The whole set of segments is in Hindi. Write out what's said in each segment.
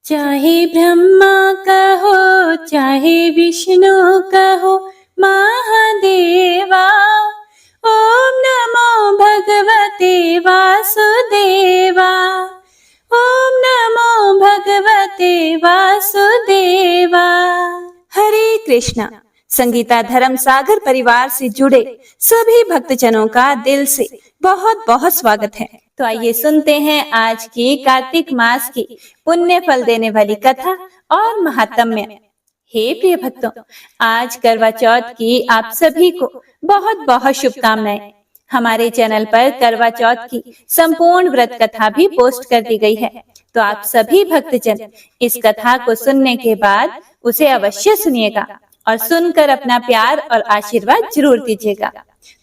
चाहे ब्रह्मा कहो चाहे विष्णु कहो महादेवा, ओम नमो भगवते वासुदेवा, ओम नमो भगवते वासुदेवा। हरे कृष्णा। संगीता धर्म सागर परिवार से जुड़े सभी भक्तजनों का दिल से बहुत बहुत स्वागत है। तो आइए सुनते हैं आज की कार्तिक मास की पुण्य फल देने वाली कथा और महात्म्य। हे प्रिय भक्तों, आज करवा चौथ की आप सभी को बहुत बहुत शुभकामनाएं। हमारे चैनल पर करवा चौथ की संपूर्ण व्रत कथा भी पोस्ट कर दी गई है, तो आप सभी भक्तजन इस कथा को सुनने के बाद उसे अवश्य सुनिएगा और सुनकर अपना प्यार और आशीर्वाद जरूर दीजिएगा।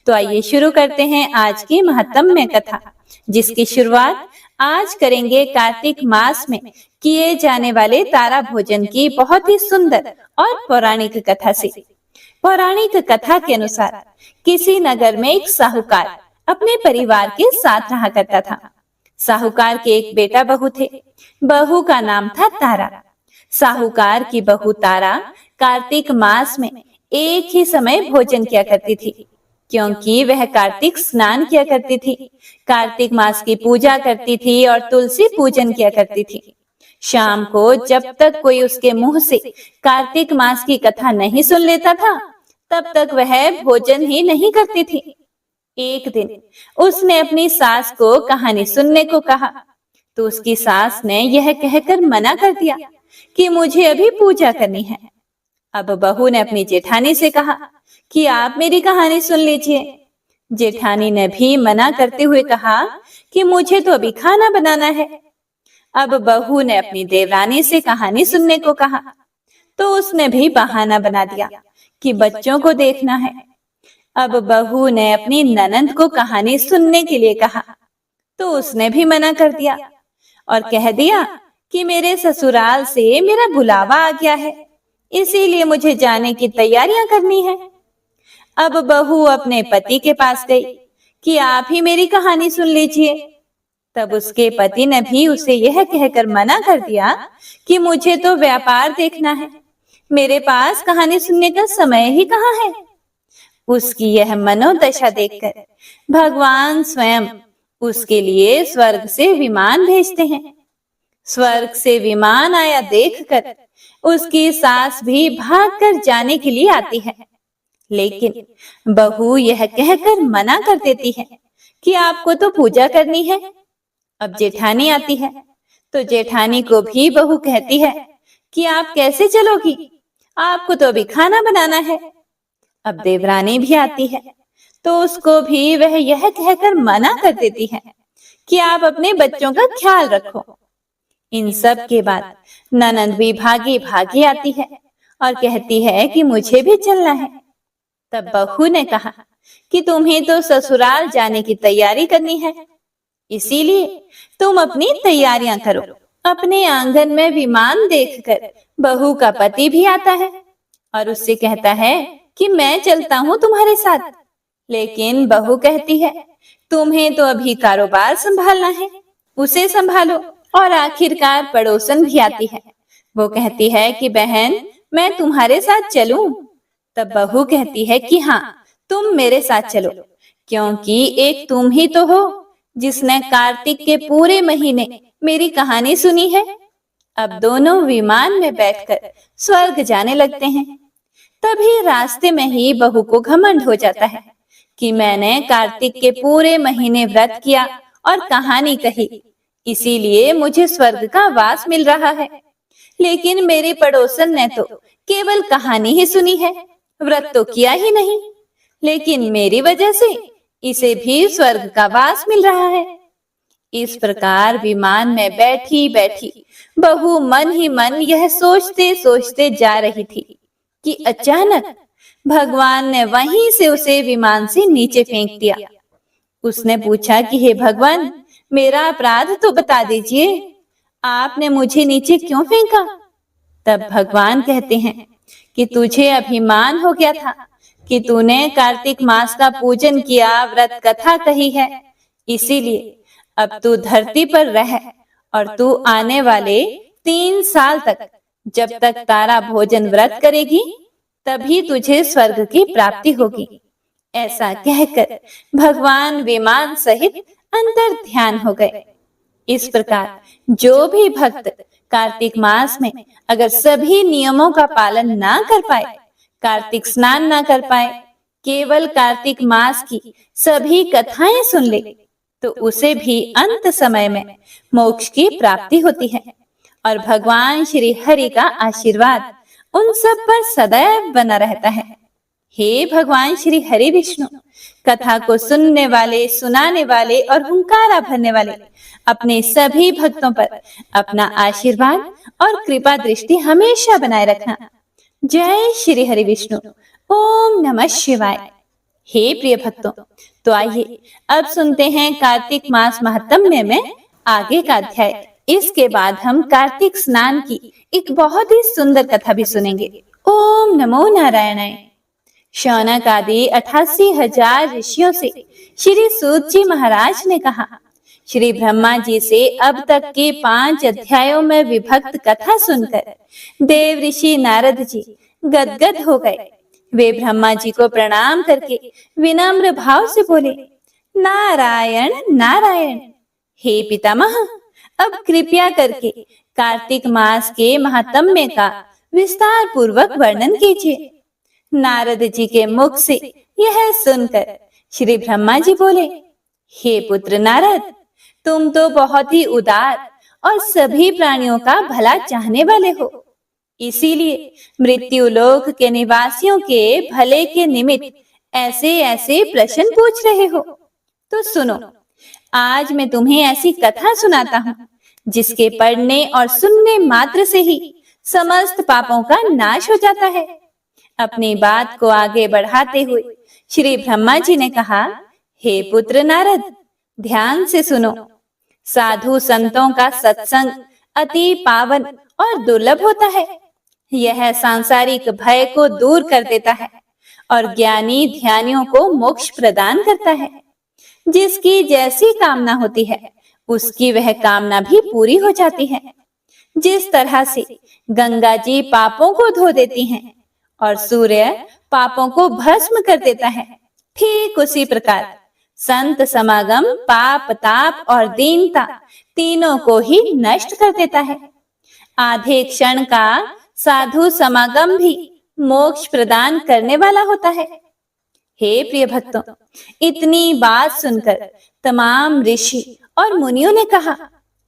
तो आइए शुरू करते हैं आज की महात्म्य कथा, जिसकी शुरुआत आज करेंगे कार्तिक मास में किए जाने वाले तारा भोजन की बहुत ही सुंदर और पौराणिक कथा से। पौराणिक कथा के अनुसार किसी नगर में एक साहूकार अपने परिवार के साथ रहा करता था। साहूकार के एक बेटा बहू थे। बहू का नाम था तारा। साहूकार की बहू तारा कार्तिक मास में एक ही समय भोजन किया करती थी, क्योंकि वह कार्तिक स्नान किया करती थी, कार्तिक मास की पूजा करती थी और तुलसी पूजन किया करती थी। शाम को जब तक कोई उसके मुंह से कार्तिक मास की कथा नहीं सुन लेता था, तब तक वह भोजन ही नहीं करती थी। एक दिन उसने अपनी सास को कहानी सुनने को कहा, तो उसकी सास ने यह कहकर मना कर दिया कि मुझे अभी पूजा करनी है। अब बहू ने अपनी जेठानी से कहा कि आप मेरी कहानी सुन लीजिए। जेठानी ने भी मना करते हुए कहा कि मुझे तो अभी खाना बनाना है। अब बहू ने अपनी देवरानी से कहानी सुनने को कहा, तो उसने भी बहाना बना दिया कि बच्चों को देखना है। अब बहू ने अपनी ननंद को कहानी सुनने के लिए कहा, तो उसने भी मना कर दिया और कह दिया कि मेरे ससुराल से मेरा बुलावा आ गया है, इसीलिए मुझे जाने की तैयारियां करनी है। अब बहू अपने पति के पास गई कि आप ही मेरी कहानी सुन लीजिए। तब उसके पति ने भी उसे यह कहकर मना कर दिया कि मुझे तो व्यापार देखना है, मेरे पास कहानी सुनने का समय ही कहाँ है। उसकी यह मनोदशा देखकर भगवान स्वयं उसके लिए स्वर्ग से विमान भेजते हैं। स्वर्ग से विमान आया देखकर उसकी सास भी भागकर जाने के लिए आती है, लेकिन बहू यह कहकर मना कर देती है कि आपको तो पूजा करनी है। अब जेठानी आती है, तो जेठानी को भी बहू कहती है कि आप कैसे चलोगी, आपको तो अभी खाना बनाना है। अब देवरानी भी आती है, तो उसको भी वह यह कहकर मना कर देती है कि आप अपने बच्चों का ख्याल रखो। इन सब के बाद ननंद भी भागी भागी आती है और कहती है कि मुझे भी चलना है। तब बहू ने कहा कि तुम्हें तो ससुराल जाने की तैयारी करनी है, इसीलिए तुम अपनी तैयारियां करो। अपने आंगन में विमान देखकर बहू का पति भी आता है और उससे कहता है कि मैं चलता हूँ तुम्हारे साथ। लेकिन बहू कहती है तुम्हें तो अभी कारोबार संभालना है, उसे संभालो। और आखिरकार पड़ोसन भी आती है। वो कहती है कि बहन मैं तुम्हारे साथ चलूं। तब बहू कहती है कि हाँ, तुम मेरे साथ चलो, क्योंकि एक तुम ही तो हो जिसने कार्तिक के पूरे महीने मेरी कहानी सुनी है। अब दोनों विमान में बैठकर स्वर्ग जाने लगते हैं। तभी रास्ते में ही बहू को घमंड हो जाता है कि मैंने कार्तिक के पूरे महीने व्रत किया और कहानी कही, इसीलिए मुझे स्वर्ग का वास मिल रहा है। लेकिन मेरे पड़ोसन ने तो केवल कहानी ही सुनी है, व्रत तो किया ही नहीं, लेकिन मेरी वजह से इसे भी स्वर्ग का वास मिल रहा है। इस प्रकार विमान में बैठी बैठी बहू मन ही मन यह सोचते सोचते जा रही थी कि अचानक भगवान ने वहीं से उसे विमान से नीचे फेंक दिया। उसने पूछा कि हे भगवान, मेरा अपराध तो बता दीजिए, आपने मुझे नीचे क्यों फेंका? तब भगवान कहते हैं कि तुझे अभिमान हो गया था कि तूने कार्तिक मास का पूजन किया, व्रत कथा कही है, इसीलिए अब तू धरती पर रह और तू आने वाले 3 साल तक, जब तक तारा भोजन व्रत करेगी तभी तुझे स्वर्ग की प्राप्ति होगी। ऐसा कहकर भगवान विमान सहित अंतर ध्यान हो गए। इस प्रकार जो भी भक्त कार्तिक मास में अगर सभी नियमों का पालन ना कर पाए, कार्तिक स्नान ना कर पाए, केवल कार्तिक मास की सभी कथाएं सुन ले, तो उसे भी अंत समय में मोक्ष की प्राप्ति होती है और भगवान श्री हरि का आशीर्वाद उन सब पर सदैव बना रहता है। हे भगवान श्री हरि विष्णु, कथा को सुनने वाले, सुनाने वाले और हुंकारा भरने वाले अपने सभी भक्तों पर अपना आशीर्वाद और कृपा दृष्टि हमेशा बनाए रखना। जय श्री हरि विष्णु। ओम नमः शिवाय। हे प्रिय भक्तों, तो आइए अब सुनते हैं कार्तिक मास महात्म्य में आगे का अध्याय। इसके बाद हम कार्तिक स्नान की एक बहुत ही सुंदर कथा भी सुनेंगे। ओम नमो नारायणाय। शौनक आदि 88,000 ऋषियों से श्री सूत जी महाराज ने कहा, श्री ब्रह्मा जी से अब तक के 5 अध्यायों में विभक्त कथा सुनकर देव ऋषि नारद जी गदगद हो गए। वे ब्रह्मा जी को प्रणाम करके विनम्र भाव से बोले, नारायण नारायण। हे पितामह, अब कृपया करके कार्तिक मास के महात्म्य का विस्तार पूर्वक वर्णन कीजिए। नारद जी के मुख से यह सुनकर श्री ब्रह्मा जी बोले, हे पुत्र नारद, तुम तो बहुत ही उदार और सभी प्राणियों का भला चाहने वाले हो, इसीलिए मृत्यु लोक के निवासियों के भले के निमित्त ऐसे ऐसे प्रश्न पूछ रहे हो। तो सुनो, आज मैं तुम्हें ऐसी कथा सुनाता हूँ जिसके पढ़ने और सुनने मात्र से ही समस्त पापों का नाश हो जाता है। अपनी बात को आगे बढ़ाते हुए श्री ब्रह्मा जी ने कहा, हे पुत्र नारद, ध्यान से सुनो। साधु संतों का सत्संग अति पावन और दुर्लभ होता है। यह सांसारिक भय को दूर कर देता है और ज्ञानी ध्यानियों को मोक्ष प्रदान करता है। जिसकी जैसी कामना होती है उसकी वह कामना भी पूरी हो जाती है। जिस तरह से गंगा जी पापों को धो देती हैं और सूर्य पापों को भस्म कर देता है, ठीक उसी प्रकार संत समागम पाप, ताप और दीनता तीनों को ही नष्ट कर देता है। आधे क्षण का साधु समागम भी मोक्ष प्रदान करने वाला होता है। हे प्रिय भक्तों, इतनी बात सुनकर तमाम ऋषि और मुनियों ने कहा,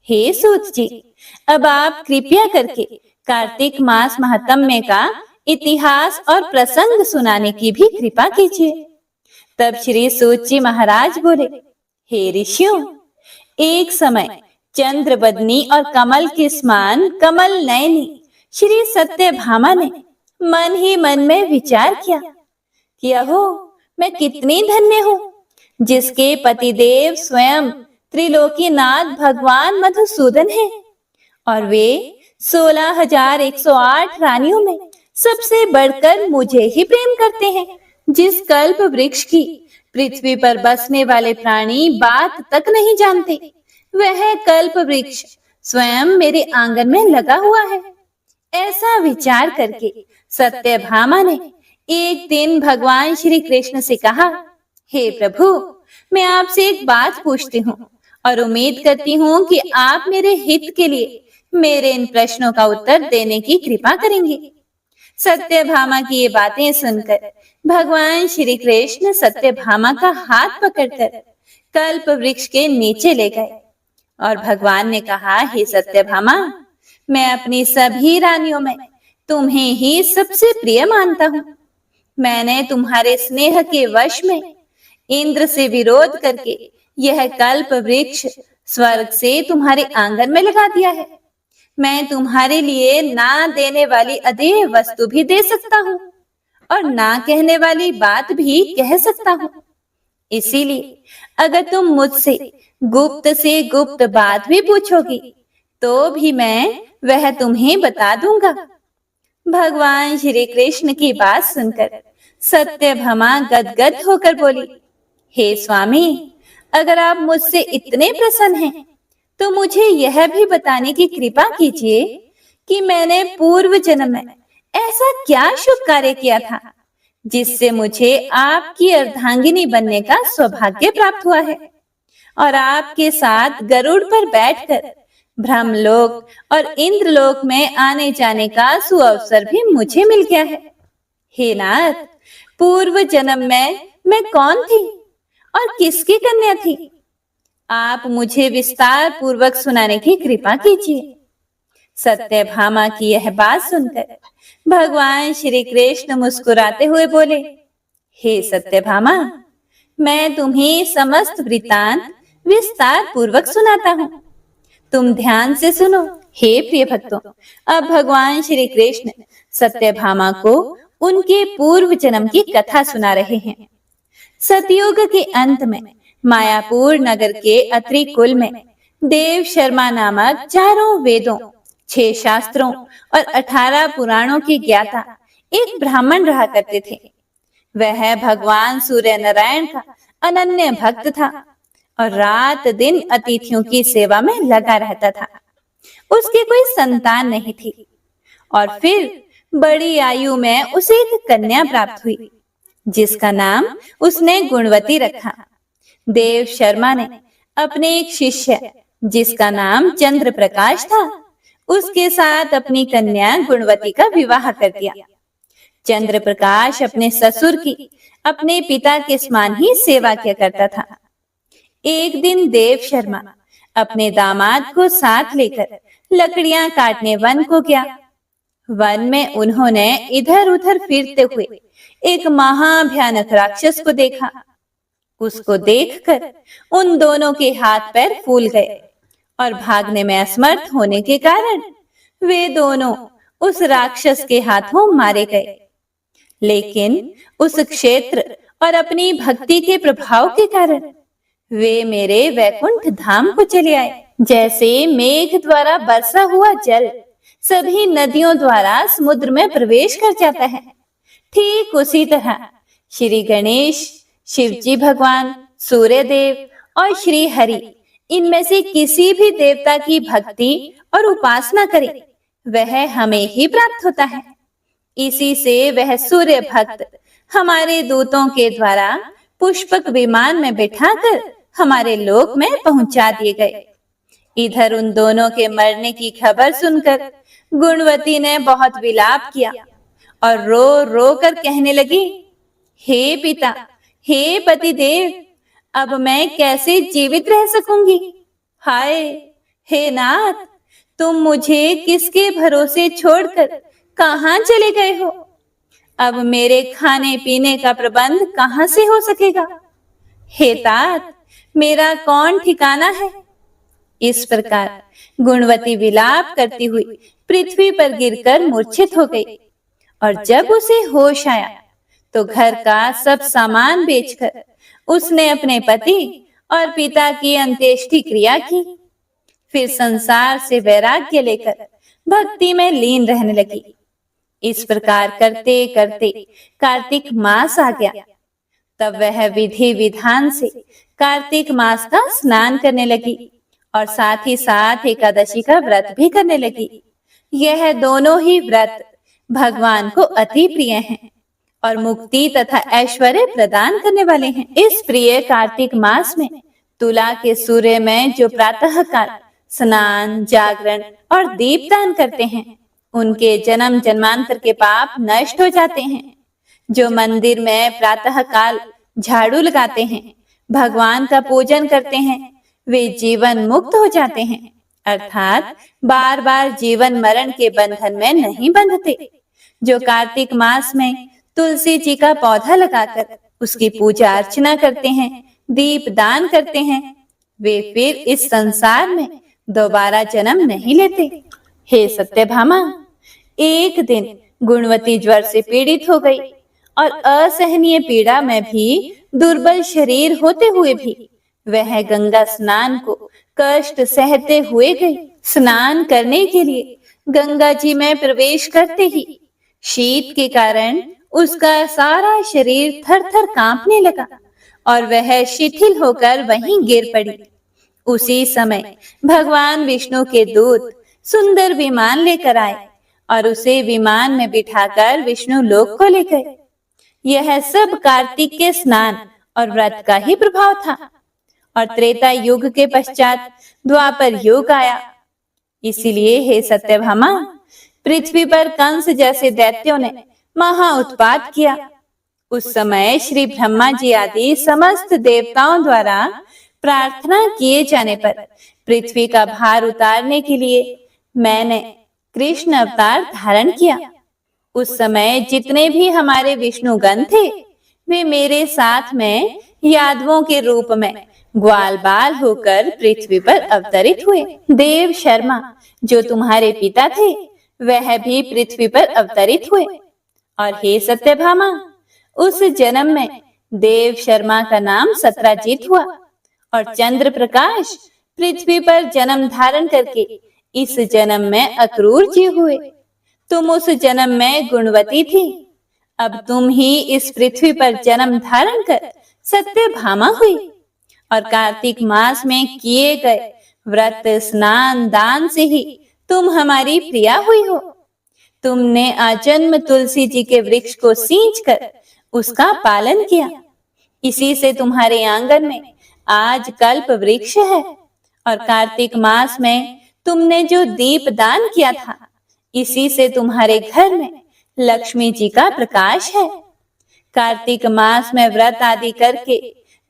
हे सूत जी, अब आप कृपया करके कार्तिक मास महात्म्य का इतिहास और प्रसंग सुनाने की भी कृपा कीजिए। तब श्री सूत जी महाराज बोले, हे ऋषियों, एक समय चंद्रबदनी और कमल के समान कमल नयनी श्री सत्यभामा ने मन ही मन में विचार किया कि अहो, मैं कितनी धन्य हूँ जिसके पतिदेव स्वयं त्रिलोकीनाथ भगवान मधुसूदन हैं और वे 16,108 रानियों में सबसे बढ़कर मुझे ही प्रेम करते हैं। जिस कल्प वृक्ष की पृथ्वी पर बसने वाले प्राणी बात तक नहीं जानते, वह कल्प वृक्ष स्वयं मेरे आंगन में लगा हुआ है। ऐसा विचार करके सत्यभामा ने एक दिन भगवान श्री कृष्ण से कहा, हे प्रभु, मैं आपसे एक बात पूछती हूँ और उम्मीद करती हूँ कि आप मेरे हित के लिए मेरे इन प्रश्नों का उत्तर देने की कृपा करेंगे। सत्यभामा की ये बातें सुनकर भगवान श्री कृष्ण सत्यभामा का हाथ पकड़कर कल्प वृक्ष के नीचे ले गए और भगवान ने कहा, हे सत्यभामा, मैं अपनी सभी रानियों में तुम्हें ही सबसे प्रिय मानता हूँ। मैंने तुम्हारे स्नेह के वश में इंद्र से विरोध करके यह कल्प वृक्ष स्वर्ग से तुम्हारे आंगन में लगा दिया है। मैं तुम्हारे लिए ना देने वाली अदेय वस्तु भी दे सकता हूँ और ना कहने वाली बात भी कह सकता हूँ। इसीलिए अगर तुम मुझसे गुप्त से गुप्त बात भी पूछोगी तो भी मैं वह तुम्हें बता दूंगा। भगवान श्री कृष्ण की बात सुनकर सत्यभामा गदगद होकर बोली, हे स्वामी, अगर आप मुझसे इतने प्रसन्न हैं तो मुझे यह भी बताने की कृपा कीजिए कि मैंने पूर्व जन्म में ऐसा क्या शुभ कार्य किया था जिससे मुझे आपकी अर्धांगिनी बनने का सौभाग्य प्राप्त हुआ है और आपके साथ गरुड़ पर बैठकर ब्रह्मलोक और इंद्रलोक में आने जाने का सुअवसर भी मुझे मिल गया है। हे नाथ, पूर्व जन्म में मैं कौन थी और किसकी कन्या थी? आप मुझे विस्तार पूर्वक सुनाने की कृपा कीजिए। सत्यभामा की यह बात सुनकर भगवान श्री कृष्ण मुस्कुराते हुए बोले, हे सत्यभामा, मैं तुम्हें समस्त वृत्तांत विस्तार पूर्वक सुनाता हूँ। तुम ध्यान से सुनो। हे प्रिय भक्तों, अब भगवान श्री कृष्ण सत्यभामा को उनके पूर्व जन्म की कथा सुना रहे हैं। सतयुग के अंत में मायापुर नगर के अत्रि कुल में देव शर्मा नामक 4 वेदों, 6 शास्त्रों और 18 पुराणों के ज्ञाता एक ब्राह्मण रहा करते थे। वह भगवान सूर्य नारायण का अनन्य भक्त था और रात दिन अतिथियों की सेवा में लगा रहता था। उसकी कोई संतान नहीं थी और फिर बड़ी आयु में उसे एक कन्या प्राप्त हुई जिसका नाम उसने गुणवती रखा। देव शर्मा ने अपने एक शिष्य जिसका नाम चंद्र प्रकाश था, उसके साथ अपनी कन्या गुणवती का विवाह कर दिया। चंद्र प्रकाश अपने ससुर की अपने पिता के समान ही सेवा किया करता था। एक दिन देव शर्मा अपने दामाद को साथ लेकर लकड़ियां काटने वन को गया। वन में उन्होंने इधर उधर फिरते हुए एक महाभयानक राक्षस को देखा। उसको देखकर उन दोनों के हाथ पैर फूल गए और भागने में असमर्थ होने के कारण वे दोनों उस राक्षस के हाथों मारे गए। लेकिन उस क्षेत्र और अपनी भक्ति के प्रभाव के कारण वे मेरे वैकुंठ धाम को चले आए। जैसे मेघ द्वारा बरसा हुआ जल सभी नदियों द्वारा समुद्र में प्रवेश कर जाता है, ठीक उसी तरह श्री गणेश, शिवजी भगवान, सूर्य देव और श्री हरि, इनमें से किसी भी देवता की भक्ति और उपासना करे वह हमें ही प्राप्त होता है। इसी से वह सूर्य भक्त हमारे दूतों के द्वारा पुष्पक विमान में बिठाकर हमारे लोक में पहुंचा दिए गए। इधर उन दोनों के मरने की खबर सुनकर गुणवती ने बहुत विलाप किया और रो रो कर कहने लगी, हे पिता, हे पति देव, अब मैं कैसे जीवित रह सकूंगी? हाय, हे नाथ, तुम मुझे किसके भरोसे छोड़कर कहां चले गए हो? अब मेरे खाने पीने का प्रबंध कहां से हो सकेगा? हे तात, मेरा कौन ठिकाना है? इस प्रकार गुणवती विलाप करती हुई पृथ्वी पर गिरकर मूर्छित हो गई और जब उसे होश आया तो घर का सब सामान बेचकर उसने अपने पति और पिता की अंत्येष्टि क्रिया की। फिर संसार से वैराग्य लेकर भक्ति में लीन रहने लगी। इस प्रकार करते करते कार्तिक मास आ गया। तब वह विधि विधान से कार्तिक मास का स्नान करने लगी और साथ ही साथ एकादशी का व्रत भी करने लगी। यह दोनों ही व्रत भगवान को अति प्रिय हैं और मुक्ति तथा ऐश्वर्य प्रदान करने वाले हैं। इस प्रिय कार्तिक मास में तुला के सूर्य में जो प्रातः काल स्नान, जागरण और दीपदान करते हैं, उनके जन्म जन्मांतर के पाप नष्ट हो जाते हैं। जो मंदिर में प्रातः काल झाड़ू लगाते हैं, भगवान का पूजन करते हैं, वे जीवन मुक्त हो जाते हैं, अर्थात बार बार जीवन मरण के बंधन में नहीं बंधते। जो कार्तिक मास में तुलसी जी का पौधा लगाकर उसकी पूजा अर्चना करते हैं, दीप दान करते हैं, वे फिर इस संसार में दोबारा जन्म नहीं लेते। हे सत्यभामा, एक दिन गुणवती ज्वर से पीड़ित हो गई और असहनीय पीड़ा में भी दुर्बल शरीर होते हुए भी वह गंगा स्नान को कष्ट सहते हुए गई। स्नान करने के लिए गंगा जी में प्रवेश करते ही शीत के कारण उसका सारा शरीर थर थर कांपने लगा और वह शिथिल होकर वहीं गिर पड़ी। उसी समय भगवान विष्णु के दूत सुंदर विमान लेकर आए और उसे विमान में बिठाकर विष्णु लोक को ले गए। यह सब कार्तिक के स्नान और व्रत का ही प्रभाव था। और त्रेता युग के पश्चात द्वापर युग आया। इसीलिए हे सत्यभामा, पृथ्वी पर कंस जैसे दैत्यों ने महा उत्पात किया। उस समय श्री ब्रह्मा जी आदि समस्त देवताओं द्वारा प्रार्थना किए जाने पर पृथ्वी का भार उतारने के लिए मैंने कृष्ण अवतार धारण किया। उस समय जितने भी हमारे विष्णुगण थे, वे मेरे साथ में यादवों के रूप में ग्वाल बाल होकर पृथ्वी पर अवतरित हुए। देव शर्मा जो तुम्हारे पिता थे, वह भी पृथ्वी पर अवतरित हुए। और हे सत्यभामा, उस जन्म में देव शर्मा का नाम सत्राजित हुआ और चंद्र प्रकाश पृथ्वी पर जन्म धारण करके इस जन्म में अक्रूर जी हुए। तुम उस जन्म में गुणवती थी, अब तुम ही इस पृथ्वी पर जन्म धारण कर सत्यभामा हुई। और कार्तिक मास में किए गए व्रत स्नान दान से ही तुम हमारी प्रिया हुई हो। तुमने आजन्म तुलसी जी के वृक्ष को सींच कर उसका पालन किया। इसी से तुम्हारे आंगन में आज कल्प वृक्ष है। और कार्तिक मास में तुमने जो दीप दान किया था, इसी से तुम्हारे घर में लक्ष्मी जी का प्रकाश है। कार्तिक मास में व्रत आदि करके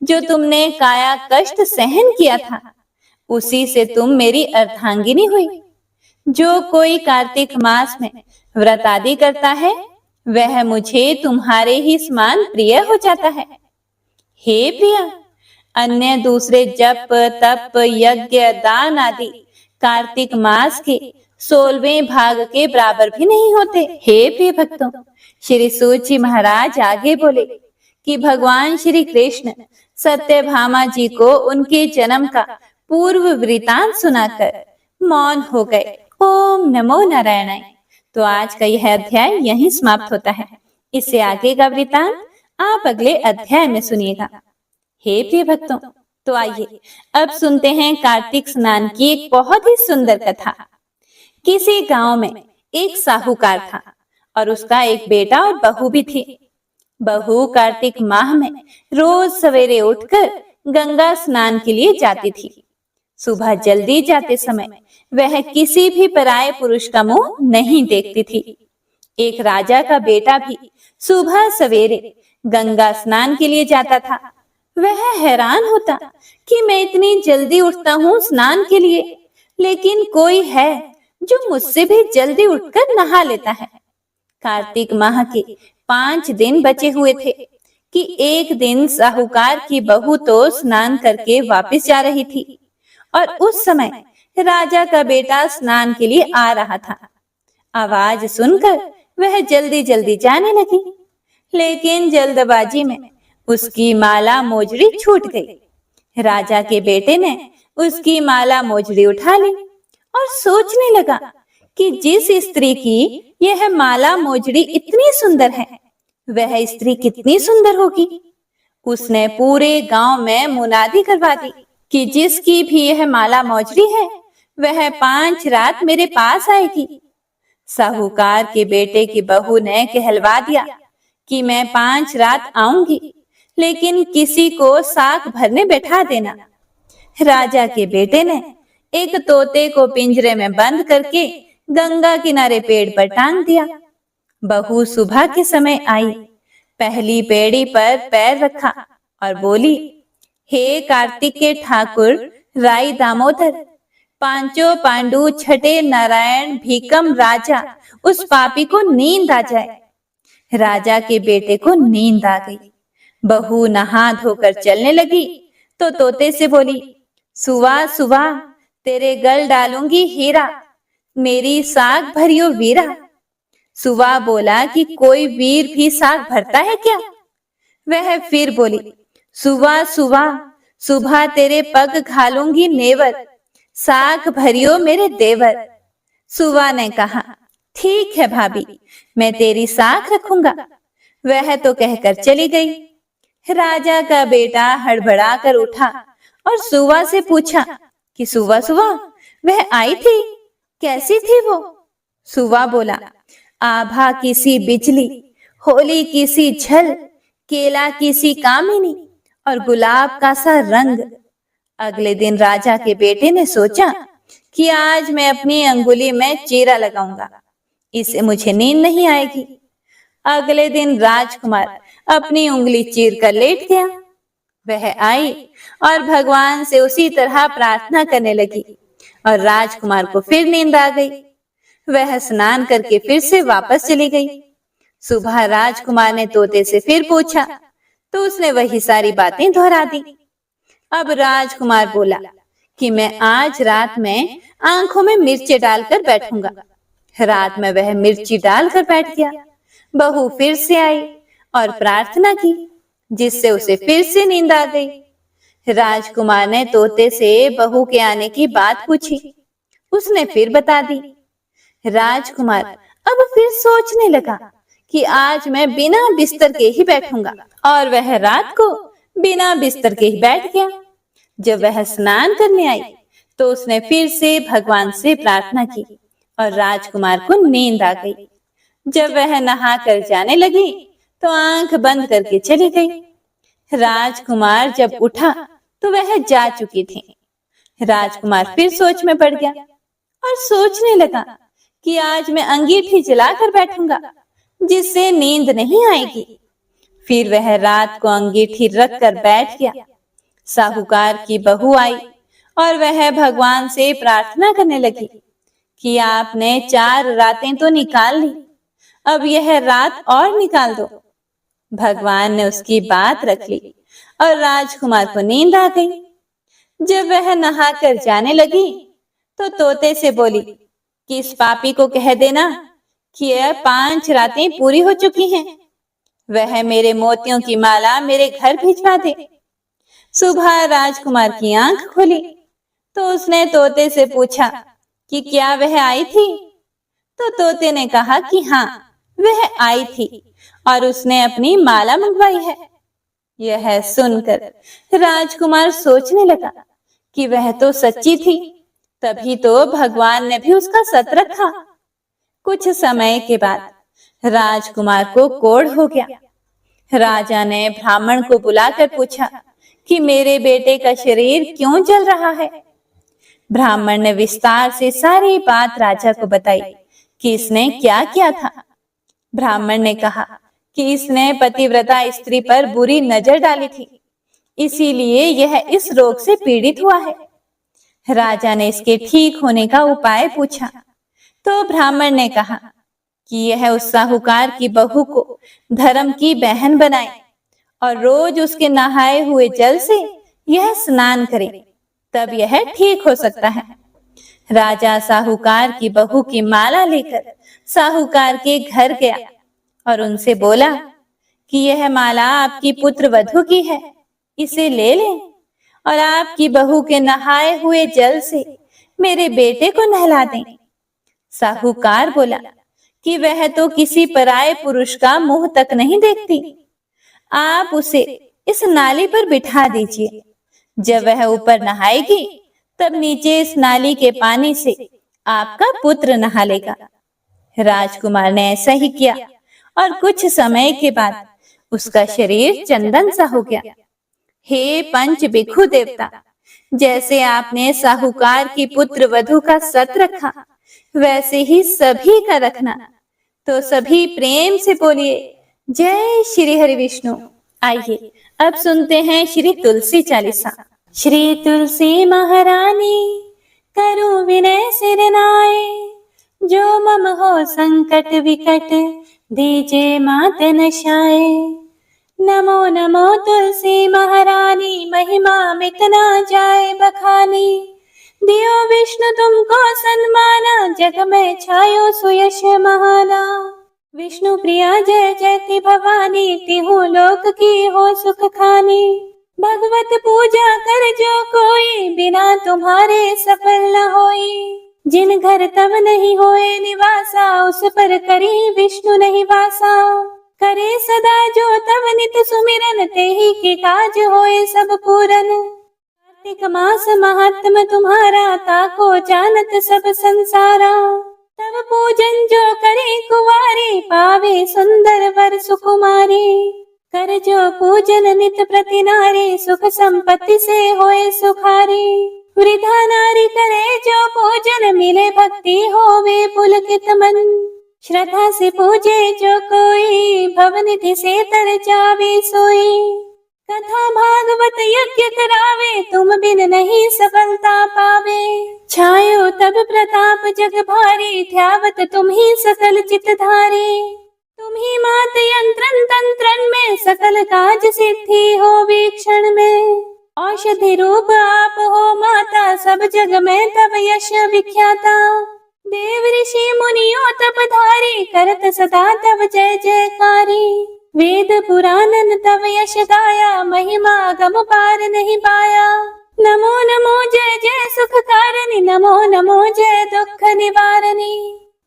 जो तुमने काया कष्ट सहन किया था, उसी से तुम मेरी अर्धांगिनी हुई। जो कोई कार्तिक मास में व्रत आदि करता है, वह मुझे तुम्हारे ही समान प्रिय हो जाता है। हे प्रिया, अन्य दूसरे जप तप यज्ञ दान आदि कार्तिक मास के 16वें भाग के बराबर भी नहीं होते। हे प्रिय भक्तों, श्री सूत जी महाराज आगे बोले कि भगवान श्री कृष्ण सत्यभामा जी को उनके जन्म का पूर्व वृतांत सुनाकर मौन हो गए। ओम नमो नारायणाय। तो आज का यह अध्याय यहीं समाप्त होता है। इससे आगे का वृतांत आप अगले अध्याय में सुनिएगा। हे प्रिय भक्तों, तो आइए अब सुनते हैं कार्तिक स्नान की एक बहुत ही सुंदर कथा। किसी गांव में एक साहूकार था और उसका एक बेटा और बहू भी थी। बहू कार्तिक माह में रोज सवेरे उठकर गंगा स्नान के लिए जाती थी। सुबह जल्दी जाते समय वह किसी भी पराये पुरुष का मुंह नहीं देखती थी। एक राजा का बेटा भी सुबह सवेरे गंगा स्नान के लिए जाता था। वह हैरान होता कि मैं इतनी जल्दी उठता हूँ स्नान के लिए, लेकिन कोई है जो मुझसे भी जल्दी उठकर नहा लेता है। कार्तिक माह के 5 दिन बचे हुए थे कि एक दिन साहूकार की बहू तो स्नान करके वापस जा रही थी और उस समय राजा का बेटा स्नान के लिए आ रहा था। आवाज सुनकर वह जल्दी जल्दी जाने लगी, लेकिन जल्दबाजी में उसकी माला मोजड़ी छूट गई। राजा के बेटे ने उसकी माला मोजड़ी उठा ली और सोचने लगा कि जिस स्त्री की यह माला मोजड़ी इतनी सुंदर है, वह स्त्री कितनी सुंदर होगी। उसने पूरे गांव में मुनादी करवा दी कि जिसकी भी यह माला मोजड़ी है, वह 5 रात मेरे पास आएगी। साहूकार के बेटे की बहू ने कहलवा दिया कि मैं 5 रात आऊंगी, लेकिन किसी को साग भरने बैठा देना। राजा के बेटे ने एक तोते को पिंजरे में बंद करके गंगा किनारे पेड़ पर टांग दिया। बहू सुबह के समय आई, पहली पेड़ी पर पैर रखा और बोली, हे कार्तिक के ठाकुर राई दामोदर, पांचों पांडु छठे नारायण भीकम राजा, उस पापी को नींद आ जाए। राजा के बेटे को नींद आ गई। बहू नहा धोकर चलने लगी तो तोते से बोली, सुवा सुवा तेरे गल डालूंगी हीरा, मेरी साग भरियो वीरा। सुवा बोला कि कोई वीर भी साग भरता है क्या? वह फिर बोली, सुवा सुवा सुबह तेरे पग घालूंगी नेवर, साग भरियो मेरे देवर। सुवा ने कहा, ठीक है भाभी, मैं तेरी साग रखूंगा। वह तो कहकर चली गई। राजा का बेटा हड़बड़ा कर उठा और सुवा से पूछा कि सुवा सुवा वह आई थी कैसी थी वो? सुवा बोला, आभा की सी बिजली, होली की सी झल, केला की सी कामिनी और गुलाब का सा रंग। अगले दिन राजा के बेटे ने सोचा कि आज मैं अपनी अंगुली में चीरा लगाऊंगा, इससे मुझे नींद नहीं आएगी। अगले दिन राजकुमार अपनी उंगली चीर कर लेट गया। वह आई और भगवान से उसी तरह प्रार्थना करने लगी और राजकुमार को फिर नींद आ गई। वह स्नान करके फिर से वापस चली गई। सुबह राजकुमार ने तोते से फिर पूछा तो उसने वही सारी बातें दोहरा दी। अब राजकुमार बोला कि मैं आज रात में आंखों में मिर्ची डालकर बैठूंगा। रात में वह मिर्ची डालकर बैठ गया। बहू फिर से आई और प्रार्थना की, जिससे उसे फिर से नींद आ गई। राजकुमार ने तोते से बहू के आने की बात पूछी। उसने फिर बता दी। राजकुमार अब फिर सोचने लगा कि आज मैं बिना बिस्तर के ही बैठूंगा, और वह रात को बिना बिस्तर के ही बैठ गया। जब वह स्नान करने आई तो उसने फिर से भगवान से प्रार्थना की और राजकुमार को नींद आ गई। जब वह नहा कर जाने लगी तो आंख बंद करके चली गई। राजकुमार जब उठा तो वह जा चुकी थी। राजकुमार फिर सोच में पड़ गया और सोचने लगा कि आज मैं अंगीठी जलाकर बैठूंगा, जिससे नींद नहीं आएगी। फिर वह रात को अंगीठी रख कर बैठ गया। साहूकार की बहू आई और वह भगवान से प्रार्थना करने लगी कि आपने 4 रातें तो निकाल ली, अब यह रात और निकाल दो। भगवान ने उसकी बात रख ली और राजकुमार को नींद आ गई। जब वह नहा कर जाने लगी तो तोते से बोली कि इस पापी को कह देना कि यह 5 रातें पूरी हो चुकी हैं, वह मेरे मोतियों की माला मेरे घर भिजवा दे। सुबह राजकुमार की आंख खुली तो उसने तोते से पूछा कि क्या वह आई थी? तो तोते ने कहा कि हाँ, वह आई थी और उसने अपनी माला मंगवाई है। यह सुनकर राजकुमार सोचने लगा कि वह तो सच्ची थी, तभी तो भगवान ने भी उसका सत रखा। कुछ समय के बाद राजकुमार को कोढ़ हो गया। राजा ने ब्राह्मण को बुलाकर पूछा कि मेरे बेटे का शरीर क्यों जल रहा है। ब्राह्मण ने विस्तार से सारी बात राजा को बताई कि इसने क्या किया था। ब्राह्मण ने कहा कि इसने पतिव्रता स्त्री पर बुरी नजर डाली थी, इसीलिए यह इस रोग से पीड़ित हुआ है। राजा ने इसके ठीक होने का उपाय पूछा तो ब्राह्मण ने कहा कि यह उस साहूकार की बहू को धर्म की बहन बनाए और रोज उसके नहाए हुए जल से यह स्नान करे, तब यह ठीक हो सकता है। राजा साहूकार की बहू की माला लेकर साहूकार के घर गया और उनसे बोला कि यह माला आपकी पुत्र वधू की है, इसे ले लें और आपकी बहू के नहाए हुए जल से मेरे बेटे को नहला दें। साहूकार बोला कि वह तो किसी पराये पुरुष का मुंह तक नहीं देखती, आप उसे इस नाली पर बिठा दीजिए। जब वह ऊपर नहाएगी तब नीचे इस नाली के पानी से आपका पुत्र नहा लेगा। राजकुमार ने ऐसा ही किया और कुछ समय के बाद उसका शरीर चंदन सा हो गया। हे पंच भिक्षु देवता, जैसे आपने साहूकार की पुत्र वधू का सत रखा, वैसे ही सभी का रखना। तो सभी प्रेम से बोलिए जय श्री हरि विष्णु। आइए अब सुनते हैं श्री तुलसी चालीसा। श्री तुलसी महारानी करो विनय सिर नाए, जो मम हो संकट विकट दीजे मात नशाए। नमो नमो तुलसी महारानी, महिमा मिट ना जाए बखानी। दियो विष्णु तुमको सन्माना, जग में छायो सुयश महाना। विष्णु प्रिया जय जयति भवानी, तिहु लोक की हो सुख खानी। भगवत पूजा कर जो कोई, बिना तुम्हारे सफल न होई। जिन घर तब नहीं होए निवासा, उस पर करी विष्णु नहीं वासा। करे सदा जो तब नित सुमिरन, ते ही के काज होए सब पूरन। कार्तिक मास महात्म तुम्हारा, ताको जानत सब संसारा। तब पूजन जो करे कुंवारी, पावे सुंदर वर सुकुमारी। कर जो पूजन नित प्रति नारी, सुख संपत्ति से होए सुखारी। वृद्धा नारी करे जो पूजन, मिले भक्ति होवे पुलकित मन। श्रद्धा से पूजे जो कोई, भवनिधि से तर जावे सोई। कथा भागवत यज्ञ करावे, तुम बिन नहीं सफलता पावे। छायो तब प्रताप जग भारी, ध्यावत तुम ही सकल चित धारी। तुम ही मात यंत्रन तंत्रन में, सकल काज सिद्धि हो वीक्षण में। औषधि रूप आप हो माता, सब जग में तब यश विख्याता। देव ऋषि मुनियों तपधारी, करत सदा तब जय जयकारी। वेद पुराणन तब यश गाया, महिमा गम पार नहीं पाया। नमो नमो जय जय सुख कारणी, नमो नमो जय दुख निवारणी।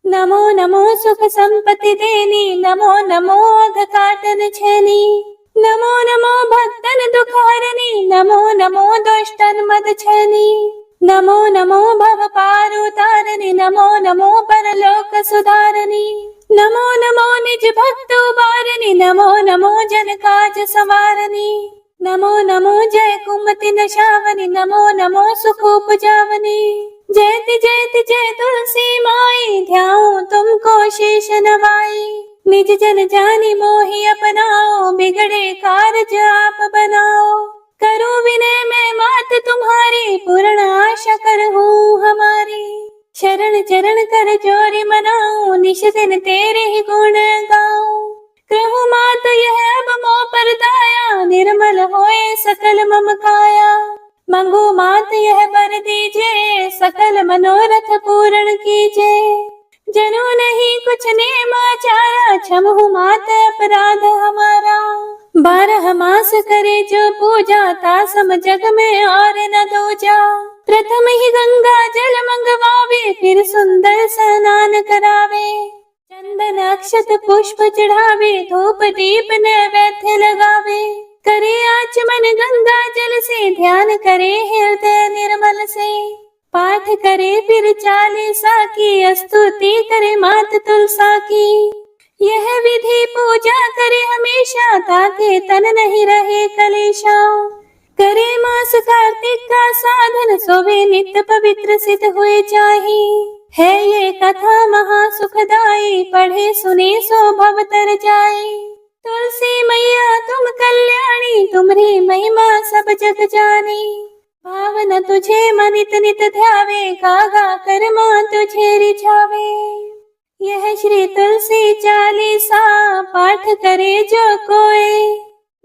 नमो नमो सुख संपत्ति देनी, नमो नमो अघ काटन छेनी। नमो नमो भक्तन दुख हरणी, नमो नमो दुष्टन मद छेनी। नमो नमो भव पार उतारणी, नमो नमो परलोक सुधारणी। नमो नमो निज भक्त उबारणी, नमो नमो जन काज संवारणी। नमो नमो जय कुमति नशावनी, नमो नमो सुख उपजावनी। जयति जयति जय तुलसी माई, ध्याऊं तुमको शेष नवाई। निज जन जानी मोहि अपनाओ, बिगड़े कारज आप बनाओ। करो विनय मैं मात तुम्हारी, पूर्ण आशा करहूँ हमारी। शरण चरण कर जोरी मनाऊं, निश दिन तेरे ही गुण गाऊं। कहूँ मात यह अब मोह पर दाया, निर्मल होए सकल मम काया। मंगू मात यह वर दीजे, सकल मनोरथ पूर्ण कीजे। जनु नहीं कुछ नेम आचारा, क्षमहु मात अपराध हमारा। 12 मास करे जो पूजा, तासम जग में और न दूजा। प्रथम ही गंगा जल मंगवावे, फिर सुंदर स्नान करावे। चंदन अक्षत पुष्प चढ़ावे, धूप दीप नैवेद्य लगावे। करे आचमन गंगा जल से, ध्यान करे हृदय निर्मल से। पाठ करे फिर 40 की, स्तुति करे मात तुलसा की। यह विधि पूजा करे हमेशा, ताके तन नहीं रहे कलेशा। करे मास कार्तिक का साधन, सोवे नित्य पवित्र सिद्ध हुए जाहि। है ये कथा महा सुखदाई, पढ़े सुने सो भव तर जाए। तुलसी मैया तुम कल्याणी, तुम्हारी महिमा सब जग जाने। भावना तुझे मनित नित ध्यावे, गागा कर मां तुझे रिझावे। यह श्री तुलसी 40 पाठ करे जो कोई,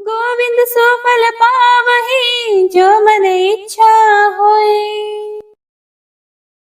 गोविंद सो फल पावहि, जो मन इच्छा होए।